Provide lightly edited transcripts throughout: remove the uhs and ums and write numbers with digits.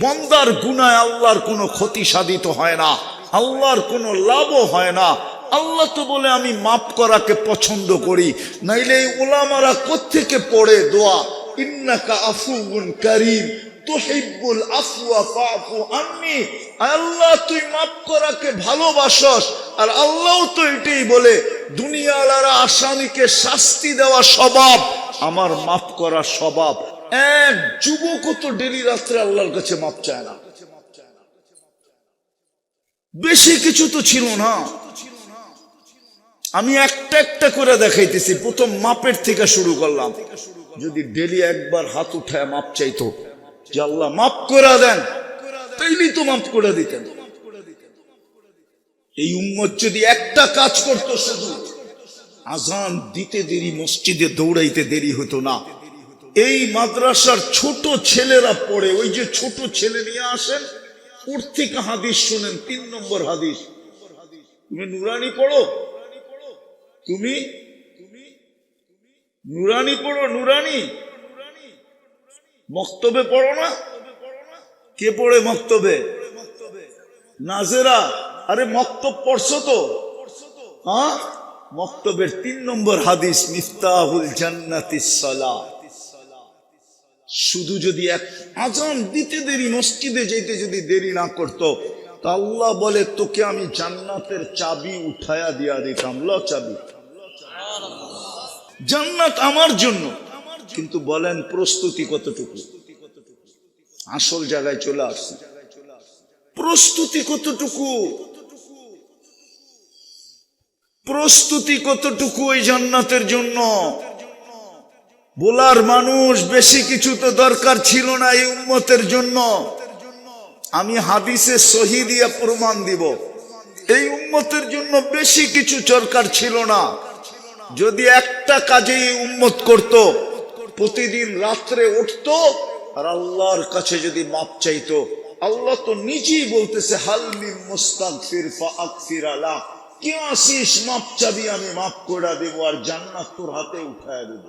বন্দার গুনায় আল্লাহর কোনো ক্ষতি সাধিত হয় না, আল্লাহর কোনো লাভও হয় না। আল্লাহ তো বলে আমি মাফ করাকে পছন্দ করি, নাইলে এই উলামারা কোত্থেকে পড়ে দোয়া, ইন্নাকা আফুউন কারীম তুহিব্বুল আফওয়া ফাফু আন্নি। আল্লাহ তুই মাফ করাকে ভালোবাসস, আর আল্লাহও তো এটাই বলে দুনিয়াওয়ালারা আসামিকে শাস্তি দেওয়া স্বভাব, আমার মাফ করা স্বভাব। এক যুবকও তো ডেলি রাত্রে আল্লাহর কাছে মাফ চায় না। বেশি কিছু তো ছিল না। আমি একটা একটা করে দেখাইতেছি। প্রথম মাপের থেকে শুরু করলাম। যদি ডেলি একবার হাত উঠায় মাপ চাইতো যে আল্লাহ মাফ করে দেন, তাইলেই তো মাফ করে দিতেন। এই উম্মত যদি একটা কাজ করতো, শুধু আজান দিতে দেরি মসজিদে দৌড়াইতে দেরি হতো না। এই মাদ্রাসার ছোট ছেলেরা পড়ে, ওই যে ছোট ছেলে নিয়ে আসেন, ওর থেকে হাদিস শুনেন। 3 নম্বর হাদিস। তুমি নুরানি পড়ো, তুমি নুরানি পড়ো, নুরানি মক্তবে পড়ো না? কে পড়ে মক্তবে? নাজেরা। আরে মক্তব পড়ছো তো? হ্যাঁ, মক্তবের 3 নম্বর হাদিস, মিফতাহুল জান্নাতিস সালাহ। শুধু যদি এক আজান দিতে দেরি মসজিদে যেতে যদি দেরি না করতো, তা আল্লাহ বলে তোকে আমি জান্নাতের চাবি উঠায়া দিয়া দিতাম। ল চাবি, জান্নাত আমার জন্য। কিন্তু বলেন প্রস্তুতি কতটুকু? আসল জায়গায় চলে আসছে, প্রস্তুতি কতটুকু? প্রস্তুতি কতটুকু এই জান্নাতের জন্য? বলার মানুষ বেশি কিছু তো দরকার ছিল না এই উম্মতের জন্য। আমি হাদিসে সহি দিয়ে প্রমাণ দিব, এই উম্মতের জন্য বেশি কিছু দরকার ছিল না। যদি একটা কাজে এই উম্মত করত, প্রতিদিন রাত্রে উঠতো আর আল্লাহর কাছে যদি মাপ চাইতো, আল্লাহ তো নিজেই বলতেছে হাল মিন মুস্তাগফির ফাগফির আলা, কে আসিস মাপ চাবি আমি মাপ করে দেব, আর জান্নাত তোর হাতে উঠায় দেব।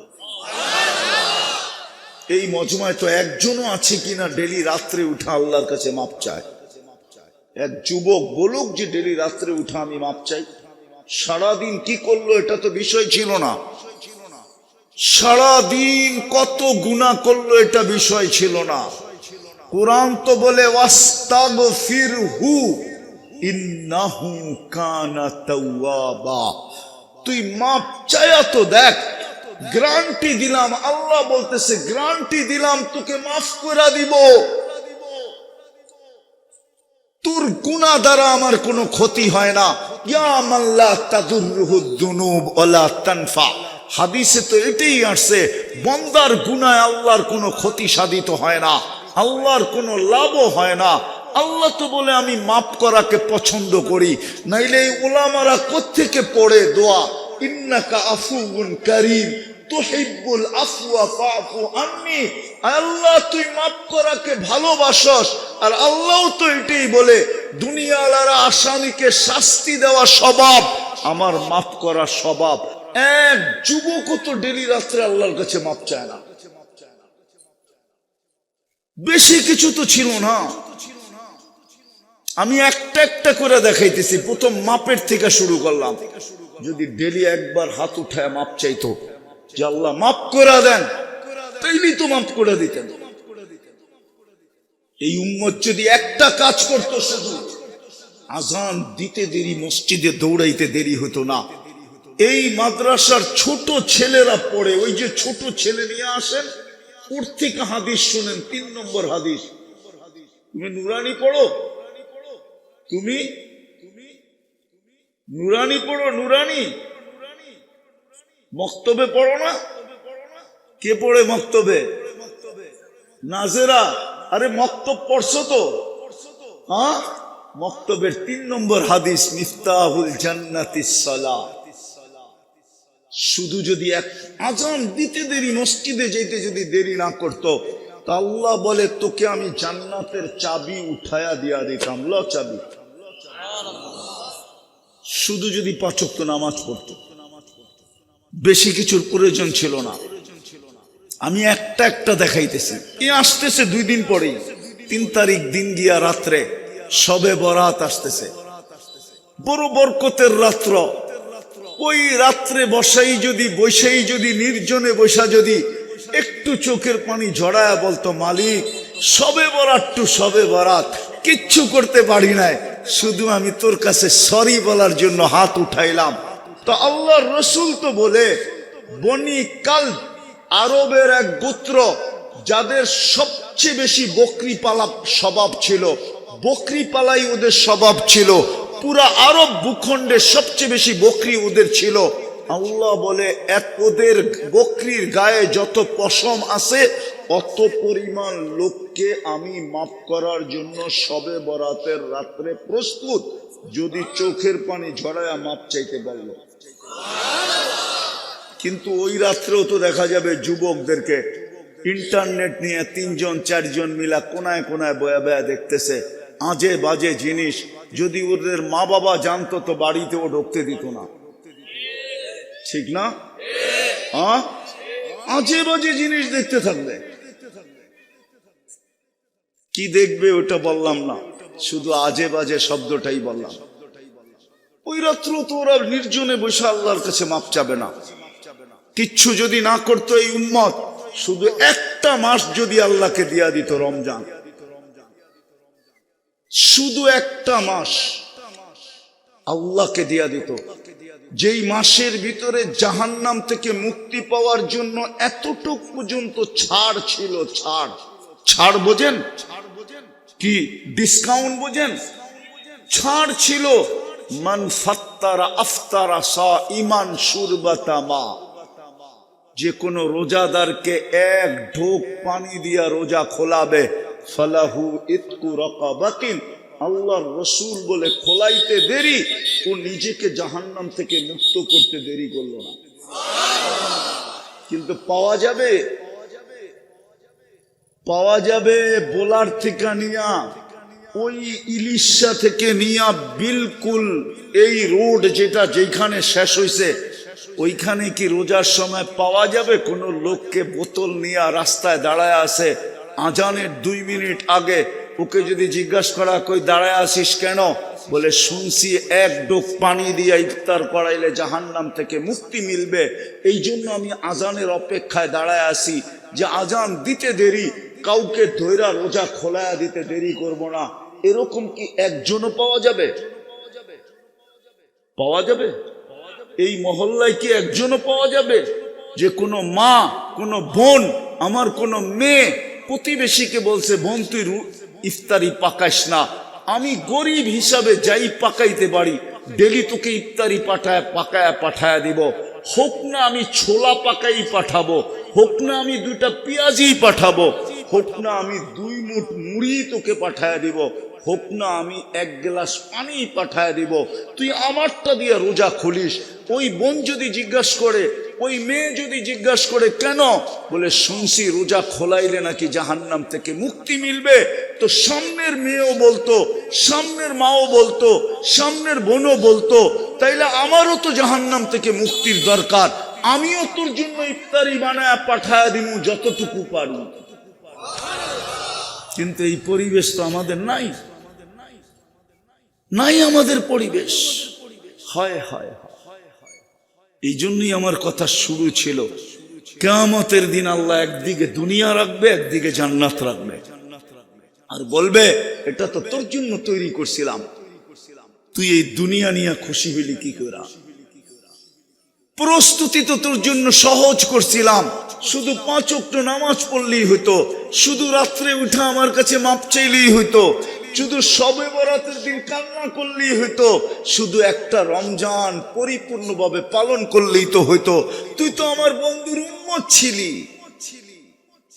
এই মজমায় তো একজনও আছে কিনা ডেলি রাত্রে উঠা আল্লাহর কাছে মাপ চায়? এক যুবক বলুক যে ডেলি রাত্রে উঠা আমি মাপ চাই। সারাদিন কি করলো এটা তো বিষয় ছিল না, সারাদিন কত গুনাহ করলো এটা বিষয় ছিল না। কুরআন তো বলে ওয়াস্তাগফিরহু ইন্নাহু কানা তাওয়াবা। তুই মাপ চায়া তো দেখ, গ্যারান্টি দিলাম। আল্লাহ বলতেছে গ্যারান্টি দিলাম তোকে মাফ করে দিব। তোর গুনাহ দ্বারা আমার কোনো ক্ষতি হয় না। ইয়া মান লা তাদুররুহু যুনুব ওয়ালা তানফা। হাদিসে তো এটাই আসছে, বান্দার গুনায় আল্লাহর কোনো ক্ষতি সাধিত হয় না, আল্লাহর কোনো লাভও হয় না। আল্লাহ তো বলে আমি মাফ করাকে পছন্দ করি, নাইলে এই উলামারা কোত্থেকে পড়ে দোয়া, ইন্নাকা আফুউন কারীম তুহিব্বুল আফওয়া ফাফু আন্নি। আল্লাহ তুই মাফ করাকে ভালোবাসস, আর আল্লাহও তো এটাই বলে দুনিয়াওয়ালারা আসামিকে শাস্তি দেওয়া স্বভাব, আমার মাফ করা স্বভাব। এক যুবকও তো ডেলি রাত্রে আল্লাহর কাছে মাপ চায় না। বেশি কিছু তো ছিল না। আমি একটা একটা করে দেখাইতেছি। প্রথম মাপের থেকে শুরু করলাম। যদি ডেলি একবার হাত উঠায় মাপ চাইতো যে আল্লাহ মাফ করে দেন, তাইলেই তো মাফ করে দিতেন। এই উম্মত যদি একটা কাজ করতো, শুধু আজান দিতে দেরি মসজিদে দৌড়াইতে দেরি হতো না। এই মাদ্রাসার ছোট ছেলেরা পড়ে, ওই যে ছোট ছেলে নিয়ে আসেন, ওর থেকে হাদিস শুনেন। 3 নম্বর হাদিস। তুমি নুরানি পড়ো, তুমি নুরানি পড়ো, নুরানি মক্তবে পড়ো না? কে পড়ে মক্তবে? নাজেরা। আরে মক্তব পড়ছো তো? হ্যাঁ, মক্তবের 3 নম্বর হাদিস, মিফতাহুল জান্নাতিস সালাহ। শুধু যদি এক আজান দিতে দেরি মসজিদে যেতে যদি দেরি না করতো, তা আল্লাহ বলে তোকে আমি জান্নাতের চাবি উঠায়া দিয়া দিতাম। ল চাবি। শুধু যদি 5 ওয়াক্ত নামাজ পড়তো, বেশি কিছুর প্রয়োজন ছিল না। আমি একটা একটা দেখাইতেছি। এ আসতেছে 2 দিন পরেই, 3 তারিখ দিন গিয়া রাত্রে শবে বরাত আসতেছে, বড় বরকতের রাত্র। ওই রাত্রে বসেই যদি নির্জনে বসা যদি একটু চোখের পানি ঝরায়া বলতো, মালিক শবে বরাত টু শবে বরাত, কিচ্ছু করতে পারি নাই, শুধু আমি তোর কাছে সরি বলার জন্য হাত উঠাইলাম। তো আল্লাহর রসুল তো বলে, বনি কালব আরবের এক গোত্র, যাদের সবচেয়ে বেশি বকরি পালা স্বভাব ছিল, বকরি পালাই ওদের স্বভাব ছিল, পুরা আরব ভূখণ্ডে সবচেয়ে বেশি বকরি ওদের ছিল। আল্লাহ বলে, ওদের বকরির গায়ে যত পশম আছে অত পরিমাণ লোককে আমি মাফ করার জন্য শবে বরাতের রাত্রে প্রস্তুত, যদি চোখের পানি ঝরায়া মাপ চাইতে বলল। কিন্তু ওই রাত্রেও তো দেখা যাবে যুবকদেরকে ইন্টারনেট নিয়ে 3 জন 4 জন মিলা কোনায় কোনায় বয়া বয়া দেখতেছে আজে বাজে জিনিস। যদি ওদের মা বাবা জানতো তো বাড়িতেও ঢুকতে দিত না, ঠিক না? আজে বাজে জিনিস দেখতে থাকবে। কি দেখবে ওটা বললাম না, শুধু আজে বাজে শব্দটাই বললাম। ওই রাত্র তো ওরা নির্জনে বসে আল্লাহর কাছে মাপ চাবে না। কিচ্ছু যদি না করতো এই উম্মত, শুধু একটা মাস যদি আল্লাহকে দিয়া দিত, রমজান, শুধু একটা মাস আল্লাহকে দিয়া দিত, যেই মাসের ভিতরে জাহান্নাম থেকে মুক্তি পাওয়ার জন্য এতটুক পর্যন্ত ছাড় ছিল। ছাড় বোঝেন কি? ডিসকাউন্ট বোঝেন? ছাড় ছিল। মান ফাত্তারা আফতারা সাইমান শুরবাতা মা, যে কোনো রোজাদারকে 1 ঢোক পানি দিয়া রোজা খোলাবে, ফালাহু ইতকু রাকাবাতিন, আল্লাহর রসুল বলে খোলাইতে দেরি, ও নিজেকে জাহান্নাম থেকে মুক্ত করতে দেরি করলো না। কিন্তু পাওয়া যাবে বোলার থেকে নিয়া, ওই ইলিশা থেকে নিয়া, বিলকুল এই রোড যেটা যেখানে শেষ হয়েছে ওইখানে কি রোজার সময় পাওয়া যাবে কোন লোককে বোতল নিয়ে রাস্তায় দাঁড়ায় আছে আজানের 2 মিনিট আগে? ওকে যদি জিজ্ঞাসা করা, কই দাঁড়ায় আসিস কেন? বলে, শুনছি 1 ডোক পানি দিয়ে ইফতার করাইলে জাহান্নাম থেকে মুক্তি মিলবে, এই জন্য আমি আজানের অপেক্ষায় দাঁড়ায় আসি, যে আজান দিতে দেরি, কাউকে ধৈরা রোজা খোলায়া দিতে দেরি করব না। এরকম কি একজনও পাওয়া যাবে? এই মহল্লায় কি একজনও পাওয়া যাবে যে কোনো মা, কোনো বোন, আমার কোনো মেয়ে প্রতিবেশীকে বলছে, বোন তুই ইফতারি পাকাইস না, আমি গরিব হিসাবে যাই পাকাইতে পারি, ডেলি তোকে ইফতারি পাঠায়া দিব, হোক না আমি ছোলা পাকাই পাঠাবো, হোক না আমি 2টা পেঁয়াজি পাঠাবো, হোক না আমি 2 মুঠ মুড়ি তোকে পাঠায়া দিব, হোক না আমি 1 গ্লাস পানি পাঠায় দিব, তুই আমারটা দিয়ে রোজা খুলিস। ওই বোন যদি জিজ্ঞাসা করে, ওই মেয়ে যদি জিজ্ঞাসা করে, কেন? বলে, শুনছি রোজা খোলাইলে নাকি জাহান্নাম থেকে মুক্তি মিলবে। তো সামনের মেয়েও বলতো, সামনের মাও বলতো, সামনের বোনও বলতো, তাইলে আমারও তো জাহান্নাম থেকে মুক্তির দরকার, আমিও তোর জন্য ইফতারি বানায় পাঠায় দিব যতটুকু পারি। কিন্তু এই পরিবেশ তো আমাদের নাই, আমাদের পরিবেশ। হয় এই জন্যই আমার কথা শুরু ছিল, কিয়ামতের দিন আল্লাহ একদিকে দুনিয়া রাখবে, একদিকে জান্নাত রাখবে, আর বলবে, এটা তো তোর জন্য তৈরি করছিলাম, তুই এই দুনিয়া নিয়ে খুশি হইলি কি করে? প্রস্তুতি তো তোর জন্য সহজ করছিলাম, শুধু 5 ওয়াক্ত নামাজ পড়লেই হইতো, শুধু রাত্রে উঠে আমার কাছে মাপ চাইলেই হইতো, শুধু শবে বরাতের দিন কান্না করলেই হইতো, শুধু একটা রমজান পরিপূর্ণভাবে পালন করলেই তো হইতো। তুই তো আমার বন্ধুর উম্মত ছিলি,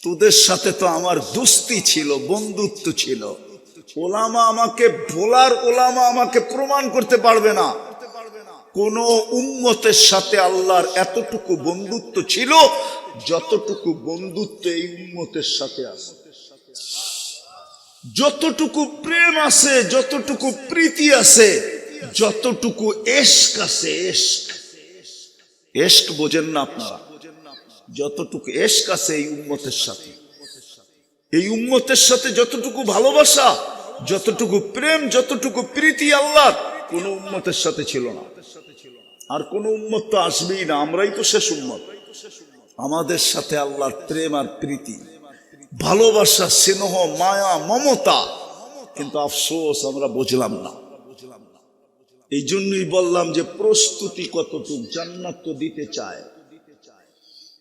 তোদের সাথে তো আমার দোস্তি ছিল, বন্ধুত্ব ছিল। ওলামা আমাকে প্রমাণ করতে পারবে না কোন উম্মতের সাথে আল্লাহর এতটুকু বন্ধুত্ব ছিল যতটুকু বন্ধুত্ব এই উম্মতের সাথে আছে, যতটুকু প্রেম আছে, যতটুকু প্রীতি আছে, যতটুকু এশক আছে। এশক বোঝেন না আপনারা? যতটুকু এশক আছে এই উম্মতের সাথে, এই উম্মতের সাথে যতটুকু ভালোবাসা, যতটুকু প্রেম, যতটুকু প্রীতি আল্লাহ কোন উম্মতের সাথে ছিল না। আর কোন উম্মত তো আসবেই না, আমরাই তো শেষ উম্মত। আমাদের সাথে আল্লাহর প্রেম আর প্রীতি, ভালোবাসা, স্নেহ, মায়া, মমতা, কিন্তু আফসোস আমরা বুঝলাম না। এই জন্যই বললাম যে প্রস্তুতি কতটুক। জান্নাত তো দিতে চায়,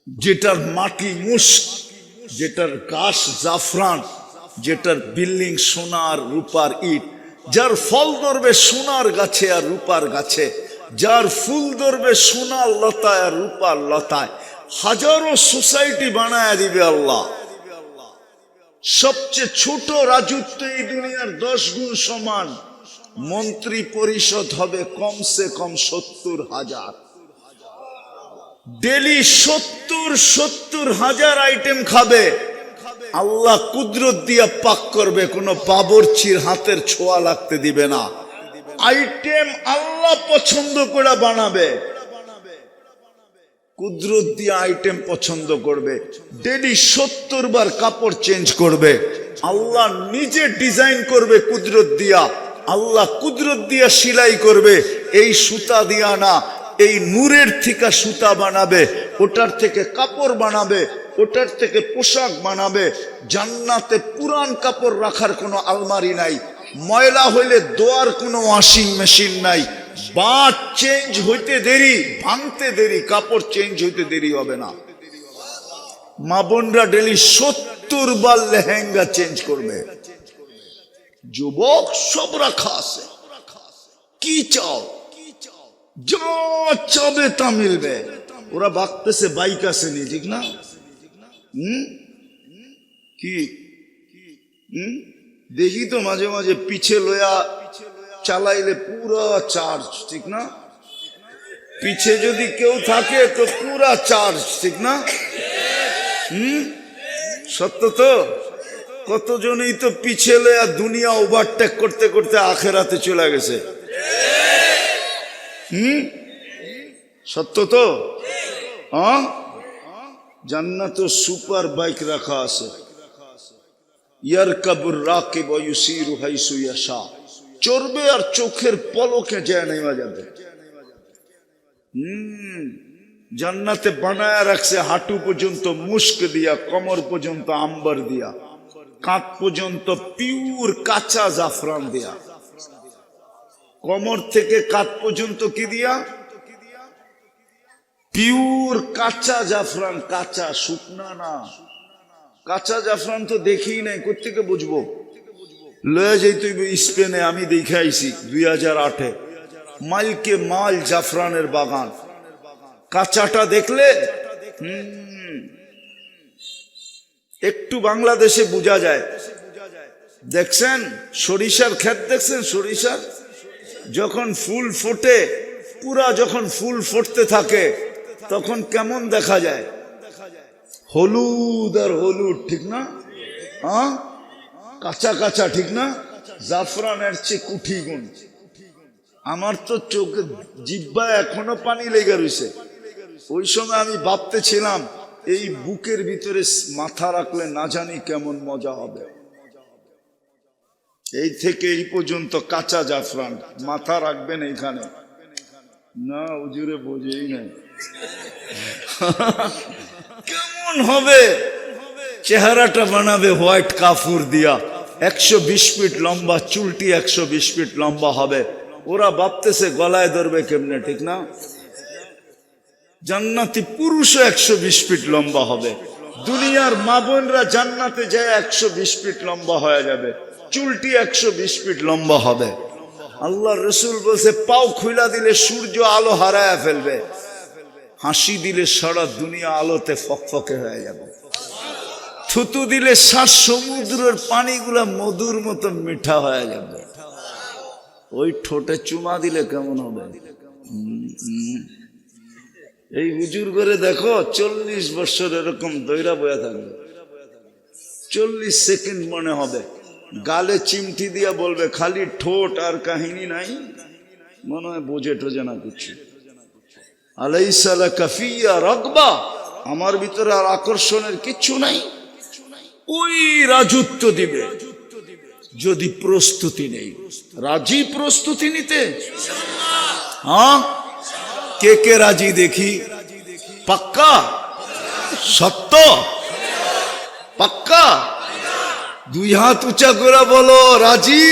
যেটার মাটি মুস্ক, যেটার গাছ জাফরান, যেটার বিল্ডিং সোনার রূপার ইট, যার ফল ধরবে সোনার গাছে আর রূপার গাছে, যার ফুল ধরবে সোনার লতায় আর রূপার লতায়, হাজারো সোসাইটি বানায় দিবে আল্লাহ। সবচেয়ে ছোট রাজত্ব এই দুনিয়ার 10 গুণ সমান। মন্ত্রী পরিষদ হবে কমসে কম 70,000। ডেলি 70,000 আইটেম খাবে। আল্লাহ কুদরত দিয়া পাক করবে, কোনো বাবরচির হাতের ছোঁয়া লাগতে দিবে না। আইটেম আল্লাহ পছন্দ করে বানাবে, কুদরত দিয়া আইটেম পছন্দ করবে। ডেলি 70 বার কাপড় চেঞ্জ করবে। আল্লাহ নিজে ডিজাইন করবে কুদরত দিয়া। আল্লাহ কুদরত দিয়া সেলাই করবে। এই সুতা দিয়া না, এই নূরের থেকে সুতা বানাবে, ওটার থেকে কাপড় বানাবে, ওটার থেকে পোশাক বানাবে। জান্নাতে পুরান কাপড় রাখার কোনো আলমারি নাই, ময়লা হইলে ধোয়ার কোনো ওয়াশিং মেশিন নাই। বাট চেঞ্জ হইতে দেরি, ভাঙতে দেরি, কাপড় চেঞ্জ হইতে দেরি হবে না। মা বোনরা ডেলি 70 বার লেহেঙ্গা চেঞ্জ করবে। যুবক সব রাখা আছে, কি চাও? যা চাবে তা মিলবে। ওরা ভাবতেছে বাইক আসেনি, ঠিক না? কি দেখি তো মাঝে মাঝে পিছে লয়া চালাইলে পুরা চার্জ, ঠিক না? পিছে যদি কেউ থাকে তো পুরা চার্জ, ঠিক না? সত্য তো। কতজনই তো পিছে লয়া দুনিয়া ওভারটেক করতে করতে আখেরাতে চলে গেছে। সত্য তো। জান্নাত সুপার বাইক রাখা আছে। ইয়ারকাবুর রাকিব ওয়া ইউসিরু হাইসু ইয়াশা, চড়বে আর চোখের পলকে যায় নেমে যাবে। জান্নাতে বানায়া রাখছে হাঁটু পর্যন্ত মুস্ক দিয়া, কমর পর্যন্ত আম্বার দিয়া, কাঁধ পর্যন্ত পিওর কাঁচা জাফরান দিয়া। কমর থেকে কাঁধ পর্যন্ত কি দিয়া? পিওর কাঁচা জাফরান। কাঁচা, শুকনা না। কাঁচা জাফরান তো দেখি নাই, কোত্থেকে বুঝবো? লয়ে যাইতে স্পেনে, আমি দেখে আইছি 2008-এ। মাইলকে মাইল জাফরানের বাগান। কাঁচাটা দেখলে একটু বাংলাদেশে বোঝা যায়। দেখছেন সরিষার ক্ষেত? দেখছেন সরিষার যখন ফুল ফোটে, পুরা যখন ফুল ফুটতে থাকে তখন কেমন দেখা যায়? হলুদ আর হলুদ, ঠিক না? কাঁচা কাঁচা, ঠিক না? জাফরানের চেয়ে কুঠি গুণ। আমার তো চোখে জিব্বা এখনো পানি লেগে রয়েছে। ওই সময় আমি ভাবতেছিলাম এই বুকের ভিতরে মাথা রাখলে না জানি কেমন মজা হবে। এই থেকে এই পর্যন্ত কাঁচা জাফরান, মাথা রাখবেন এইখানে না, হুজুরে বোঝেই নাই কেমন হবে। চেহারাটা বানাবে হোয়াইট কাফুর দিয়া, 120 ফিট লম্বা, চুলটি 120 ফিট লম্বা হবে। ওরা ভাবতেছে গলায় ধরবে কেমনে, ঠিক না? জান্নাতি পুরুষও 120 ফিট লম্বা হবে। দুনিয়ার মা বোনরা জান্নাতে যায় 120 ফিট লম্বা হয়ে যাবে, চুলটি 120 ফিট লম্বা হবে। আল্লাহ রসুল বলছে পাও খুলা দিলে সূর্য আলো হারায় ফেলবে, হাসি দিলে সারা দুনিয়া আলোতে ফকফকে হয়ে যাবে, থুতু দিলে 7 সমুদ্রের পানিগুলা মধুর মতো মিঠা হয়ে যাবে। ওই ঠোঁটে চুমা দিলে কেমন হবে? এই হুজুর করে দেখো 40 বছর এরকম দৈরা বয়া থাকবে, 40 সেকেন্ড মনে হবে। গালে চিমটি দিয়া বলবে খালি ঠোঁট আর কাহিনী নাই, মনে হয় বোঝে টোজে না কিছু। আলাইসা লাকা ফিয়া রাগবা, আমার ভিতরে আর আকর্ষণের কিচ্ছু নাই। ওই রাজত্ব দিবে যদি প্রস্তুতি নেই। রাজি প্রস্তুতি নিতে? হ্যাঁ, কে কে রাজি দেখি? পাক্কা? সত্য? পাক্কা? দুই হাত উঁচা করে বলো রাজি।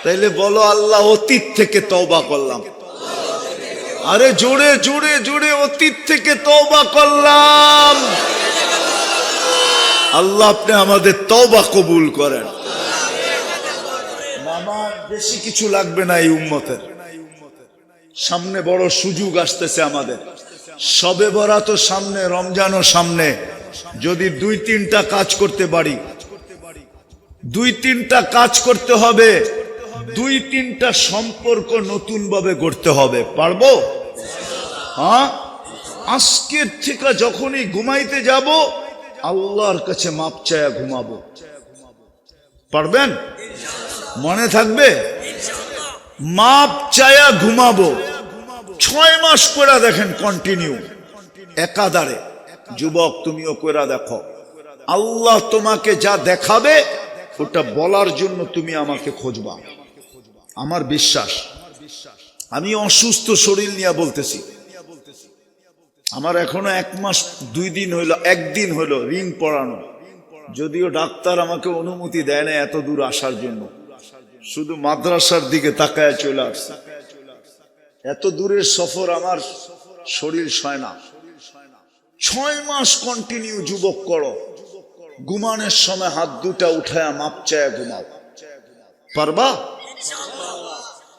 তাইলে বলো আল্লাহ অতীত থেকে তওবা করলাম। আরে জোরে জোরে জোরে, অতীত থেকে তওবা করলাম। আল্লাহ আপনি আমাদের তওবা কবুল করেন। আমার বেশি কিছু লাগবে না এই উম্মতের। সামনে বড় সুযোগ আসতেছে আমাদের। শবে বরাতও সামনে, রমজানও সামনে। যদি দুই তিনটা কাজ করতে পারি, দুই তিনটা কাজ করতে হবে, দুই তিনটা সম্পর্ক নতুন ভাবে গড়তে হবে। পারবো? হ্যাঁ, আজকের থেকে যখনই ঘুমাইতে যাব আল্লাহর কাছে মাপ চায়া ঘুমাবো। পারবেন? মনে থাকবে? মাপ চায়া ঘুমাবো। 6 মাস করে দেখেন কন্টিনিউ, একাধারে। যুবক তুমিও করে দেখো। আল্লাহ তোমাকে যা দেখাবে ওটা বলার জন্য তুমি আমাকে খুঁজবা। আমার বিশ্বাস। আমি অসুস্থ শরীর নিয়ে বলতেছি। আমার এখনো 1 মাস 2 দিন হইল, 1 দিন হইল রিং পড়ানো। যদিও ডাক্তার আমাকে অনুমতি দেয় না এত দূর আসার জন্য, শুধু মাদ্রাসার দিকে তাকায় চলে আসছে। এত দূরের সফর আমার শরীর সয় না। 6 মাস কন্টিনিউ যুবক করো। ঘুমানোর সময় হাত দুটা উঠায়া মাপ চায়া ঘুমাও। পারবা?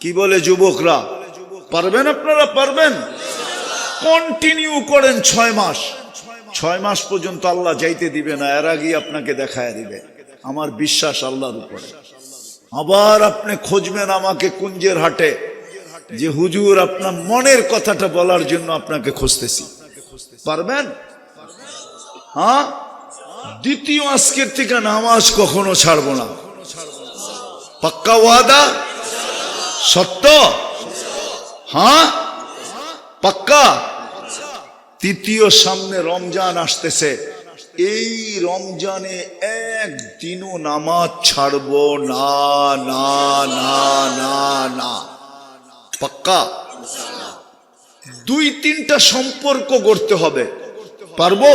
কি বলে যুবকরা? পারবেন? আপনারা পারবেন? কন্টিনিউ করেন 6 মাস। 6 মাস পর্যন্ত আল্লাহ যাইতে দিবে না, এর আগে আপনাকে দেখায় দিবে। আমার বিশ্বাস আল্লাহর উপরে। আবার আপনি খুঁজবেন আমাকে কুঞ্জের হাটে, যে হুজুর আপনার মনের কথাটা বলার জন্য আপনাকে খুঁজতেছি। পারবেন? হ্যাঁ। দ্বিতীয়, আজকের থেকে নামাজ কখনো ছাড়বো না। পাক্কা ওয়াদা? সত্য? হ্যাঁ, পাক্কা। তৃতীয়, সামনে রমজান আসতেছে। এই রমজানে একদিনও নামাজ ছাড়বো না, না না না না। পাক্কা? 2-3টা সম্পর্ক গড়তে হবে। পারবো?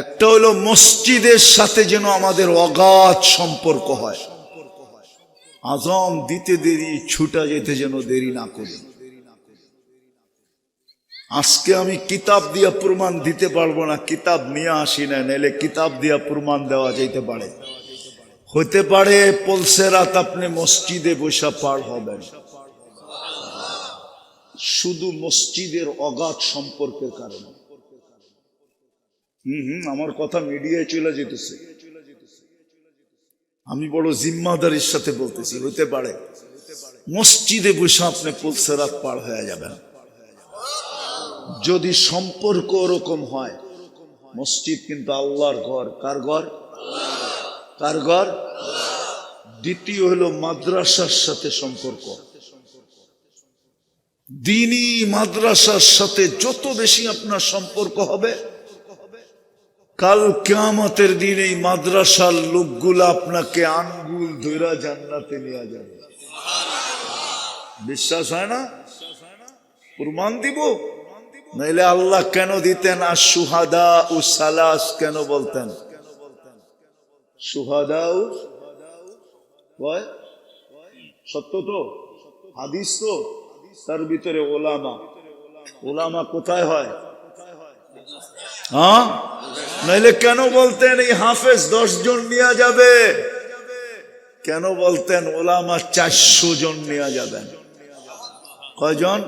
একটা হলো মসজিদের সাথে যেন আমাদের অগাধ সম্পর্ক হয়। আজান দিতে দেরি, ছুটা যেতে যেন দেরি না করি। আজকে আমি কিতাব দিয়া প্রমাণ দিতে পারবো না, কিতাব নিয়ে আসি না, নাইলে কিতাব দিয়া প্রমাণ দেওয়া যেতে পারে। হতে পারে পলসে রাত আপনি মসজিদে বসা পার হবেন, শুধু মসজিদের অগাধ সম্পর্কের কারণে। আমার কথা মিডিয়ায় চলে যেতেছে, আমি বড় জিম্মাদারির সাথে বলতেছি। হইতে পারে মসজিদে বসে আপনি পলসে রাত পার হয়ে যাবেন। যদি সম্পর্ক ওরকম হয়। মসজিদ কিন্তু আল্লাহর ঘর। কার ঘর? কার ঘর? দ্বিতীয় হলো মাদ্রাসার সাথে সম্পর্ক। দ্বীনি মাদ্রাসার সাথে যত বেশি আপনার সম্পর্ক হবে, কাল কিয়ামতের দিন এই মাদ্রাসার লোকগুলা আপনাকে আঙ্গুল ধইরা জান্নাতে নিয়ে যাবে। বিশ্বাস হয় না? প্রমাণ দিব। নাইলে আল্লাহ কেন দিতেন আর সুহাদা ও সালাস কেন বলতেন? সুহাদা ও সত্য তো, হাদিস তো, তার ভিতরে ওলামা। ওলামা কোথায় হয়? হ্যাঁ, নাইলে কেন বলতেন এই হাফেজ 10 জন নিয়ে যাবে? কেন বলতেন ওলামা 400 জন নিয়ে যাবেন? কয়জন?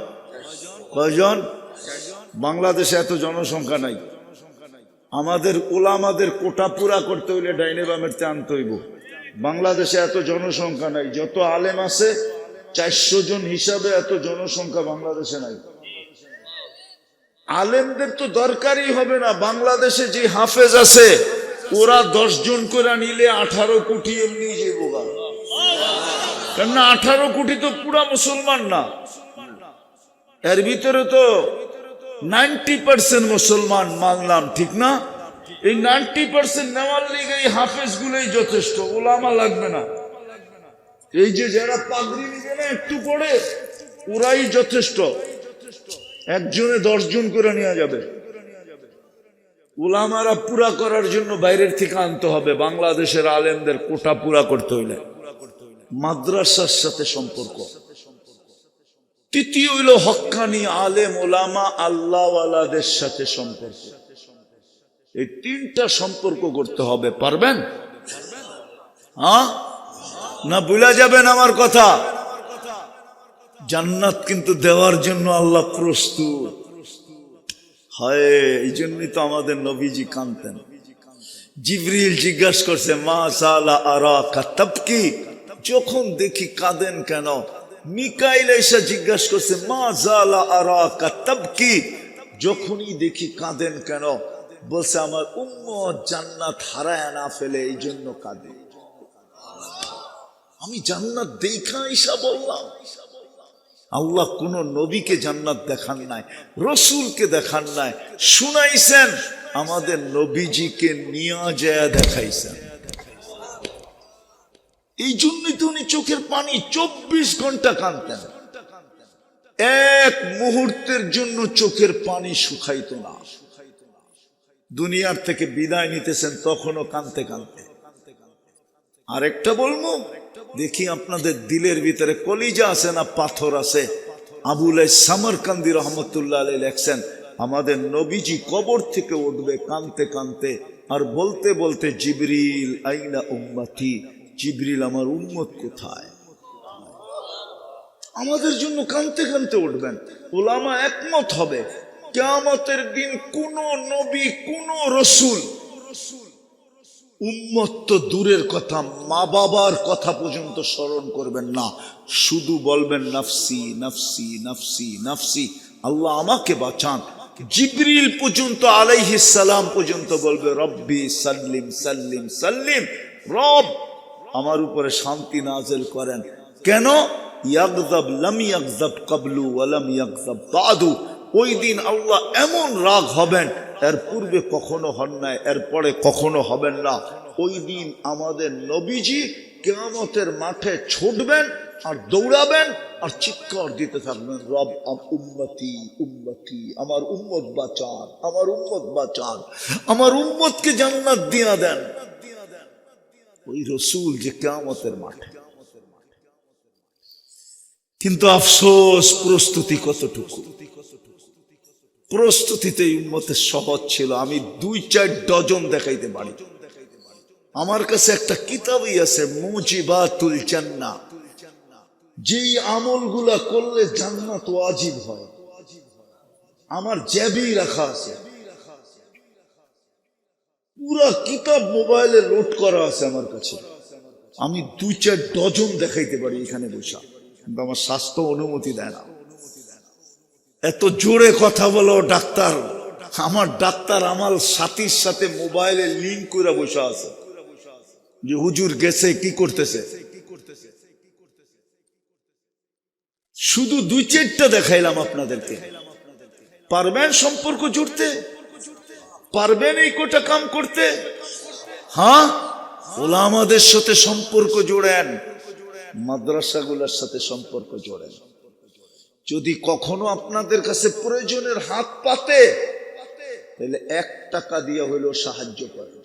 কয়জন? বাংলাদেশে এত জনসংখ্যা নাই। আমাদের ওলামাদের কোটা পুরা করতে হইলে ডাইনে বামের আনতে হইব। বাংলাদেশে এত জনসংখ্যা নাই। যত আলেম আছে 400 জন হিসাবে এত জনসংখ্যা বাংলাদেশে নাই। আলেমদের তো দরকারই হবে না। বাংলাদেশে যে হাফেজ আছে ওরা 10 জন করে নিলে 18 কোটি এমনি যাবো। কেননা 18 কোটি তো পুরা মুসলমান না, এর ভিতরে তো 90% মুসলমান মানলাম, ঠিক না? এই 90% নেওয়ার লিগে এই হাফেজ গুলোই যথেষ্ট, ওলামা লাগবে না। এই যে যারা পাগড়ি নিবে না একটু পরে, ওরাই যথেষ্ট। একজনে 10 জন করে নেওয়া যাবে। ওলামারা পুরা করার জন্য বাইরের থেকে আনতে হবে। বাংলাদেশের আলেমদের কোটা পুরা করতে হইলে মাদ্রাসার সাথে সম্পর্ক। তৃতীয় হইল হক্কানি আলেম ওলামা আল্লাহওয়ালাদের সাথে সম্পর্ক। এই 3টা সম্পর্ক করতে হবে। পারবেন? হ্যাঁ না ভুলে যাবেন আমার কথা? জান্নাত কিন্তু দেওয়ার জন্য আল্লাহ প্রস্তুত। হয় এই জন্যই তো আমাদের নবীজি কাঁদতেন। জিবরিল জিজ্ঞাসা করছে, মা সালা আরাকা তাবকি, যখন দেখি কাঁদেন কেন? মিকাইল এসে জিজ্ঞাসা করছে, মা সালা আরাকা তাবকি, যখনই দেখি কাঁদেন কেন? বলছে, আমার উম্মত জান্নাত হারায় না ফেলে এই জন্য কাঁদে। আমি জান্নাত দেখা ঈশা বললাম। আল্লাহ কোন নবীকে জান্নাত দেখান নাই, রসুলকে দেখান নাই, শুনাইছেন, আমাদের নবীজিকে নিয়ে যায় দেখাইছেন। এই জন্যই তো উনি চোখের পানি 24 ঘন্টা কাঁদতেন। এক মুহূর্তের জন্য চোখের পানি শুকাইত না। দুনিয়ার থেকে বিদায় নিতেছেন তখনও কাঁদতে কাঁদতে। আরেকটা বলবো, দেখি আপনাদের দিলের ভিতরে কলিজা আছে না পাথর আছে? আবুল সামরকান্দি রহমতুল্লাহ আলাইহি লেখছেন, আমাদের নবীজি কবর থেকে উঠবে কাঁদতে কাঁদতে, আর বলতে বলতে, জিবরিল আইনা উম্মতি, জিবরিল আমার উম্মত কোথায়? আমাদের জন্য কাঁদতে কাঁদতে উঠবেন। ওলামা একমত হবে, কিয়ামতের দিন কোন নবী কোন রসুল উম্মত তো দূরের কথা, মা বাবার কথা পর্যন্ত স্মরণ করবেন না, শুধু বলবেন নাফসি নাফসি নাফসি নাফসি, আল্লাহ আমাকে বাঁচান। জিবরিল পর্যন্ত আলাইহিস সালাম পর্যন্ত বলবে, রব্বি সাল্লিম সাল্লিম সাল্লিম, রব আমার উপরে শান্তি নাযিল করেন। কেন? ইয়াগযাব লাম ইয়াগযাব ক্বাবলু ওয়া লাম ইয়াগযাব বাদু। ওই দিন আল্লাহ এমন রাগ হবেন, এর পূর্বে কখনো হন নাই, এরপরে কখনো হবেন না। ওই দিন আমাদের নবীজি কিয়ামতের মাঠে ছুটবেন আর দৌড়াবেন আর চিৎকার দিতে থাকবেন, রব উম্মতি উম্মতি, আমার উম্মত বাঁচান, আমার উম্মত বাঁচান, আমার উম্মতকে জান্নাত দিয়া দেন। ওই রসুল যে কিয়ামতের মাঠে। কিন্তু আফসোস, প্রস্তুতি কতটুকু? প্রস্তুতিতে উম্মতের সহজ ছিল। আমি 2-4 ডজন দেখাইতে পারি। আমার কাছে একটা কিতাবই আছে, মুজিবাতুল জান্নাহ, যেই আমলগুলা করলে জান্নাত ওয়াজিব হয়, আমার জ্যাবেই রাখা আছে। পুরা কিতাব মোবাইলে লোড করা আছে আমার কাছে। আমি 2-4 ডজন দেখাইতে পারি এখানে বসা, কিন্তু আমার স্বাস্থ্য অনুমতি দেয় না। এত জোরে কথা বলো ডাক্তার, আমার ডাক্তার আমার সাথীর সাথে মোবাইলে লিঙ্ক করে বসে আছে যে হুজুর গেছে কি করতেছে। শুধু 2-4টা দেখাইলাম আপনাদেরকে। পারবেন সম্পর্ক জুড়তে? পারবেন এই কোটা কাম করতে? হ্যাঁ, ওলামাদের সাথে সম্পর্ক জোড়েন, মাদ্রাসাগুলোর সাথে সম্পর্ক জোড়েন। যদি কখনো আপনাদের কাছে প্রয়োজনের হাত পাতে, তাহলে 1 টাকা দিয়া হইলেও সাহায্য করেন।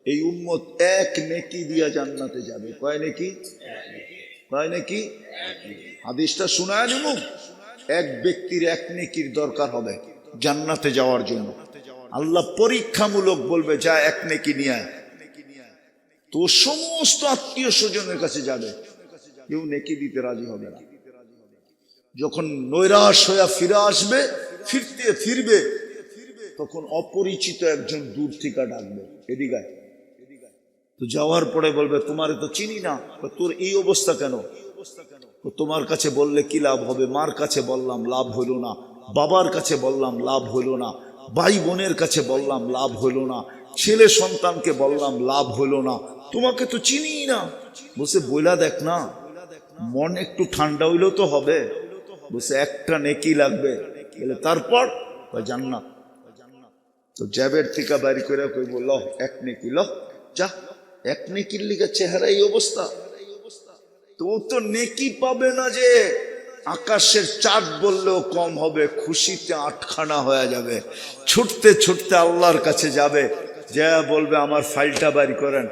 এই উম্মত 1 নেকি দিয়া জান্নাতে যাবে। কয় নেকি? কয় নেকি? হাদিসটা শুনায় নিব। 1 ব্যক্তির 1 নেকির দরকার হবে জান্নাতে যাওয়ার জন্য। আল্লাহ পরীক্ষামূলক বলবে, যা 1 নেকি নিয়ে আয়। তো সমস্ত আত্মীয় স্বজনের কাছে যাবে, কেউ নেকি দিতে রাজি হবে না। যখন নৈরাশ হয়ে ফিরে আসবে, ফিরবে, তখন অপরিচিত একজন দূর থেকে ডাকবে, এদিকে। তো যাওয়ার পরে বলবে, তোমারে তো চিনি না, তোর এই অবস্থা কেন? তোমার কাছে বললে কি লাভ হবে? মার কাছে বললাম, লাভ হইল না। বাবার কাছে বললাম, লাভ হইল না। ভাই বোনের কাছে বললাম, লাভ হইল না। ছেলে সন্তানকে বললাম, লাভ হইল না। তোমাকে তো চিনি না। বলছে, বইলা দেখ না, মন একটু ঠান্ডা হইলেও তো হবে। বলছে, 1টা নেকি লাগবে। তারপর জান্নাত। তো জ্যাবের থেকে বাড়ি করে কইব ল এক নেকি ল যা, এক নেকির লিগে চেহারা এই অবস্থা। তো ও তো নেকি পাবে না যে আকাশের চাঁদ বললেও কম হবে, খুশিতে আটখানা হয়ে যাবে, ছুটতে ছুটতে আল্লাহর কাছে যাবে, যা বলবে আমার ফাইলটা বাড়ি করেন।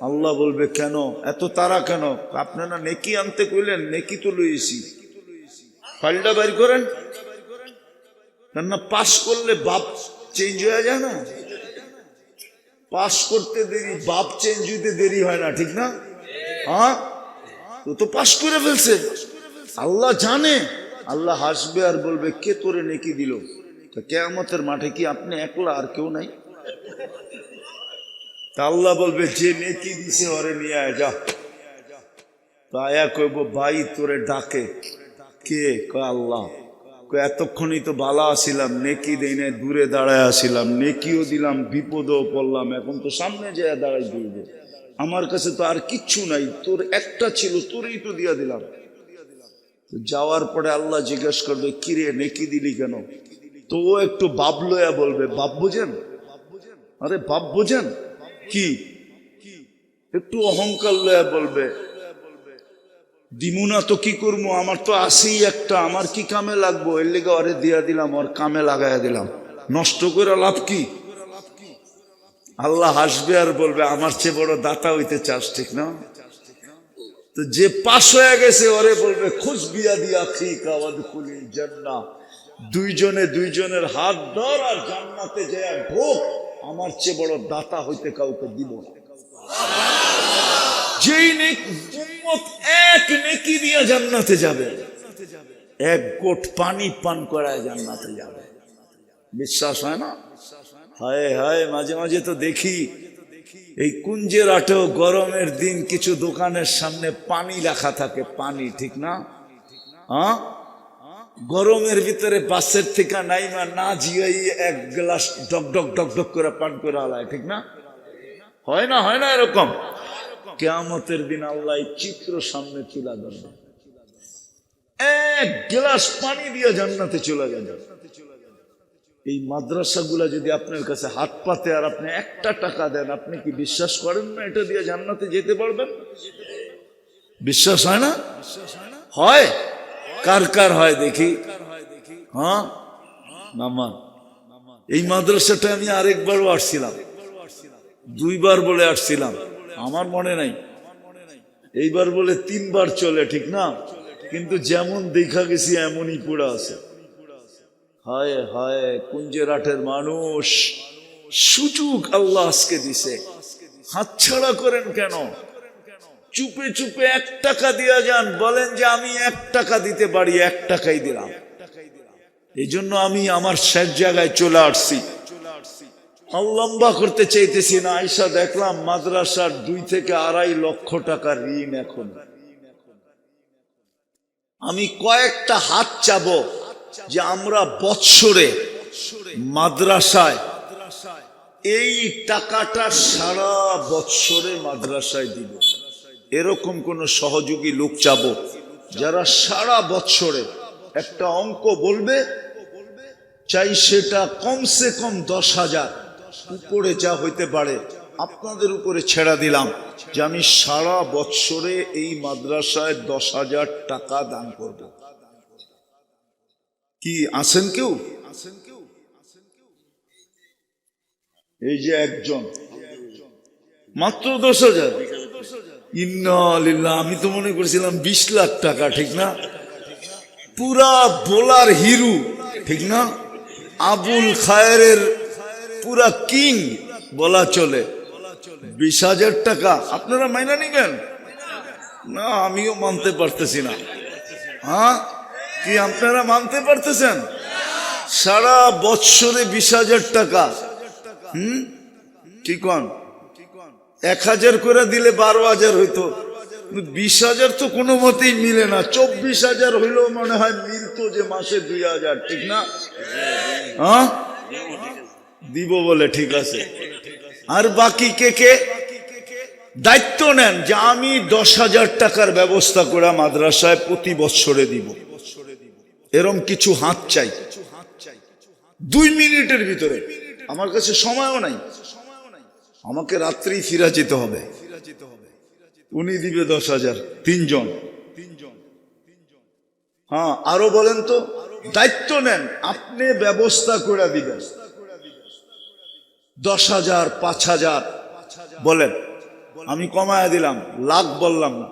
আল্লাহ বলবে কেন এত তারা কেন? আপনারা নেকি আনতে কইলেন, নেকি তো লইছি, ফাইলটা বাড়ি করেন। না পাস করলে বাপ চেঞ্জ হয়ে যায় না? পাস করতে দেরি, বাপ চেঞ্জ হইতে দেরি হয় না, ঠিক না? হ্যাঁ, ও তো পাস করে ফেলছে, আল্লাহ জানে। আল্লাহ হাসবে আর বলবে কে তোরে নেকি দিল? কিয়ামতের মাঠে কি আপনি একলা আর কেউ নাই? তা আল্লাহ বলবে যে নেকি দিছে ওরে নিয়ে আয় যা। তা আয়া কইব ভাই তোরে ডাকে কে? কয় আল্লাহ। কয় এতক্ষণই তো ভালো আসিলাম, নেকি দেই না, দূরে দাঁড়ায় আসিলাম, নেকিও দিলাম, বিপদও পড়লাম, এখন তো সামনে যেয়ে দাঁড়াই দিব, আমার কাছে তো আর কিচ্ছু নাই, তোর একটা ছিল তোরই তো দিয়া দিলাম। যাওয়ার পরে আল্লাহ জিজ্ঞেস করবে কিরে নেকি দিলি কেন? তো ও একটু বাপ লয়া বলবে বাপ বোঝেন, আরে বাপ বোঝেন কি? একটু অহংকার লয়া বলবে দিমুনা তো কি করবো, আমার তো আসেই একটা, আমার কি কামে লাগবো, এর লেগে ওরে দিয়া দিলাম, ওর কামে লাগাইয়া দিলাম, নষ্ট করে লাভ কি? আল্লাহ হাসবে আর বলবে আমার চেয়ে বড় দাতা হইতে চাস, ঠিক না? তো যে পাশ হয়ে গেছে ওরে বলবে খুশ বিয়া দিয়া ঠিক আওয়াদুল জান্নাহ, দুইজনে দুইজনের হাত ধর আর জান্নাতে যায় ঢোক, আমার চেয়ে বড় দাতা হইতে কাউকে দিব না। যেই উম্মত এক নেকি দিয়া জান্নাতে যাবে, এক গোট পানি পান করায় জান্নাতে যাবে, বিশ্বাস হয় না? হায় হায়, মাঝে মাঝে তো দেখি এই কুঞ্জের আটেও গরমের দিন কিছু দোকানের সামনে পানি রাখা থাকে, পানি, ঠিক না? হ্যাঁ, গরমের ভিতরে বাসের থেকে নাইমা না জিয়াই এক গ্লাস ডক ডক ডক ডক করে পান করে আলায়, ঠিক না? হয় না? হয় না এরকম? কিয়ামতের দিন আল্লাহ চিত্র সামনে তুলে ধরবে, এক গ্লাস পানি দিয়ে জান্নাতে চলে যাবে। এই মাদ্রাসাগুলা যদি আপনার কাছে হাত পাতে আর আপনি একটা টাকা দেন, আপনি কি বিশ্বাস করেন না এটা দিয়ে জান্নাতে যেতে পারবেন? বিশ্বাস হয় না? হয়? কার কার হয় দেখি? হ্যাঁ, মামা এই মাদ্রাসাটা আমি আরেকবারও আসছিলাম, দুইবার বলে আসছিলাম, আমার মনে নাই, এইবার বলে তিনবার চলে, ঠিক না? কিন্তু যেমন দেখা গেছি এমনই পুরা আছে। হায় হায়, কুঞ্জের আটের মানুষ, সুযোগ আল্লাহ আজকে দিছে, হাতছাড়া করেন কেন? চুপে চুপে 1 টাকা দিয়া যান, বলেন যে আমি 1 টাকা দিতে পারি, 1 টাকাই দিলাম। এই জন্য আমি আমার শেষ জায়গায় চলে আসছি, লম্বা করতে চাইতেছি না। আইসা দেখলাম মাদ্রাসার 2 থেকে 2.5 লক্ষ টাকার ঋণ। এখন আমি কয়েকটা হাত চাবো যে আমরা বৎসরে মাদ্রাসায় এই টাকাটা সারা বৎসরে মাদ্রাসায় দিব, এরকম কোন সহযোগী লোক চাবো যারা সারা বৎসরে একটা অঙ্ক বলবে, চাই সেটা কমসে কম 10,000, উপরে যা হইতে পারে আপনাদের উপরে ছেড়া দিলাম যে আমি সারা বৎসরে এই মাদ্রাসায় 10,000 টাকা দান করব। কি আছেন কেউ? এই যে একজন মাত্র 10,000, ইন্না লিল্লাহ, আমি তো মনে করেছিলাম 20 লাখ টাকা, ঠিক না? পুরা বোলার হিরু, ঠিক না? আবুল খায়ের পুরা কিং বলা চলে, 20,000 টাকা আপনারা মাইনা নিবেন না? আমিও মানতে পারতেছি না। হ্যাঁ, কি আপনারা মানতে পারতেছেন? সারা বৎসরে 20,000 টাকা, কি কন? 1,000 করে দিলে 12,000 হইতো, 20,000 তো কোনো মতেই মিলে না। 24,000 হইলেও মনে হয় মিলতো যে মাসে 2,000, ঠিক না? হ্যাঁ, দিব বলে, ঠিক আছে। আর বাকি কে কে দায়িত্ব নেন যে আমি 10,000 টাকার ব্যবস্থা করে মাদ্রাসায় প্রতি বৎসরে দিব, এরম কিছু হাত চাই 2 মিনিটের ভিতরে। আমার কাছে সময়ও নাই, আমাকে রাত্রেই ফিরা যেতে হবে। উনি দিবে 10,000, 3 জন। হ্যাঁ, আরো বলেন তো, দায়িত্ব নেন, আপনি ব্যবস্থা করে দিবেন। 10,000, 5,000 বলেন, আমি কমায়া দিলাম, লাখ বললাম না।